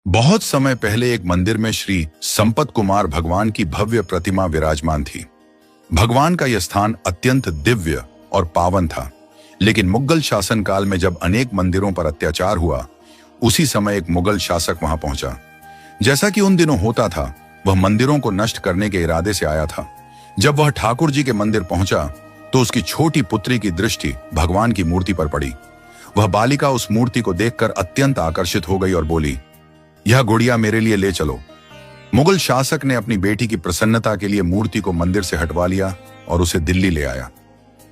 बहुत समय पहले एक मंदिर में श्री संपत कुमार भगवान की भव्य प्रतिमा विराजमान थी। भगवान का यह स्थान अत्यंत दिव्य और पावन था, लेकिन मुगल शासन काल में जब अनेक मंदिरों पर अत्याचार हुआ, उसी समय एक मुगल शासक वहां पहुंचा। जैसा कि उन दिनों होता था, वह मंदिरों को नष्ट करने के इरादे से आया था। जब वह ठाकुर जी के मंदिर पहुंचा तो उसकी छोटी पुत्री की दृष्टि भगवान की मूर्ति पर पड़ी। वह बालिका उस मूर्ति को देखकर अत्यंत आकर्षित हो गई और बोली, यह गुड़िया मेरे लिए ले चलो। मुगल शासक ने अपनी बेटी की प्रसन्नता के लिए मूर्ति को मंदिर से हटवा लिया और उसे दिल्ली ले आया।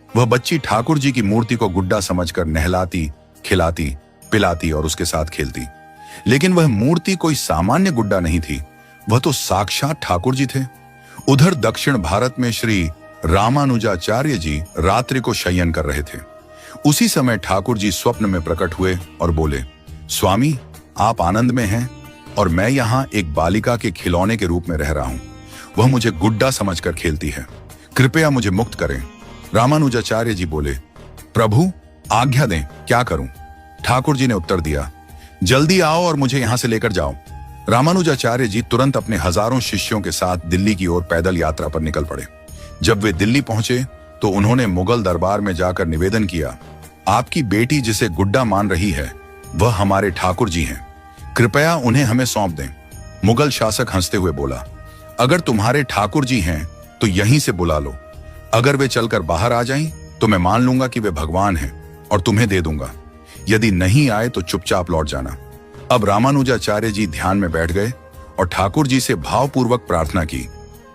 वह बच्ची ठाकुर जी की मूर्ति को गुड्डा समझकर नहलाती, खिलाती, पिलाती और उसके साथ खेलती। लेकिन वह मूर्ति कोई सामान्य गुड्डा नहीं थी, वह तो साक्षात ठाकुर जी थे। उधर दक्षिण भारत में श्री रामानुजाचार्य जी रात्रि को शयन कर रहे थे। उसी समय ठाकुर जी स्वप्न में प्रकट हुए और बोले, स्वामी, आप आनंद में हैं और मैं यहाँ एक बालिका के खिलौने के रूप में रह रहा हूँ। वह मुझे गुड्डा समझकर खेलती है, कृपया मुझे मुक्त करें। रामानुजाचार्य जी बोले, प्रभु आज्ञा दें, क्या करूं? ठाकुर जी ने उत्तर दिया, जल्दी आओ और मुझे यहां से लेकर जाओ। रामानुजाचार्य जी तुरंत अपने हजारों शिष्यों के साथ दिल्ली की ओर पैदल यात्रा पर निकल पड़े। जब वे दिल्ली पहुंचे तो उन्होंने मुगल दरबार में जाकर निवेदन किया, आपकी बेटी जिसे गुड्डा मान रही है वह हमारे ठाकुर जी हैं, कृपया उन्हें हमें सौंप दें। मुगल शासक हंसते हुए बोला, अगर तुम्हारे ठाकुर जी हैं तो यहीं से बुला लो। अगर वे चलकर बाहर आ जाएं तो मैं मान लूंगा कि वे भगवान हैं और तुम्हें दे दूंगा। यदि नहीं आए तो चुपचाप लौट जाना। अब रामानुजाचार्य जी ध्यान में बैठ गए और ठाकुर जी से भावपूर्वक प्रार्थना की।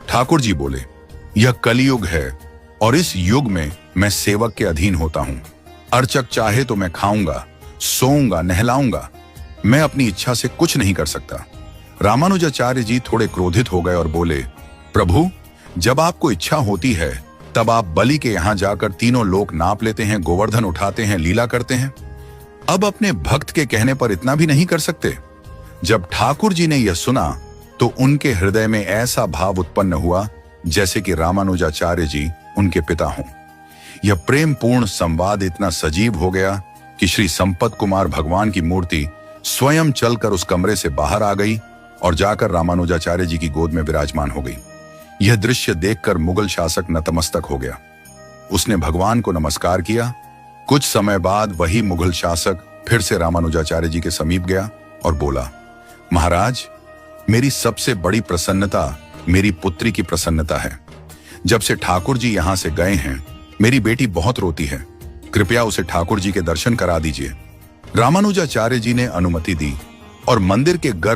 ठाकुर जी बोले, यह कलयुग है और इस युग में मैं सेवक के अधीन होता हूं। अर्चक चाहे तो मैं खाऊंगा, सोऊंगा, नहलाऊंगा, मैं अपनी इच्छा से कुछ नहीं कर सकता। रामानुजाचार्य जी थोड़े क्रोधित हो गए और बोले, प्रभु, जब आपको इच्छा होती है तब आप बलि के यहां जाकर तीनों लोक नाप लेते हैं, गोवर्धन उठाते हैं, लीला करते हैं। अब अपने भक्त के कहने पर इतना भी नहीं कर सकते? जब ठाकुर जी ने यह सुना तो उनके हृदय में ऐसा भाव उत्पन्न हुआ जैसे कि रामानुजाचार्य जी उनके पिता हों। यह प्रेमपूर्ण संवाद इतना सजीव हो गया कि श्री संपत कुमार भगवान की मूर्ति स्वयं चलकर उस कमरे से बाहर आ गई और जाकर रामानुजाचार्य जी की गोद में विराजमान हो गई। यह दृश्य देखकर मुगल शासक नतमस्तक हो गया। उसने भगवान को नमस्कार किया। कुछ समय बाद वही मुगल शासक फिर से रामानुजाचार्य जी के समीप गया और बोला, महाराज, मेरी सबसे बड़ी प्रसन्नता मेरी पुत्री की प्रसन्नता है। जब से ठाकुर जी यहां से गए हैं मेरी बेटी बहुत रोती है, कृपया उसे ठाकुर जी के दर्शन करा दीजिए। रामानुजाचार्य जी ने अनुमति दी और मंदिर के गर्भ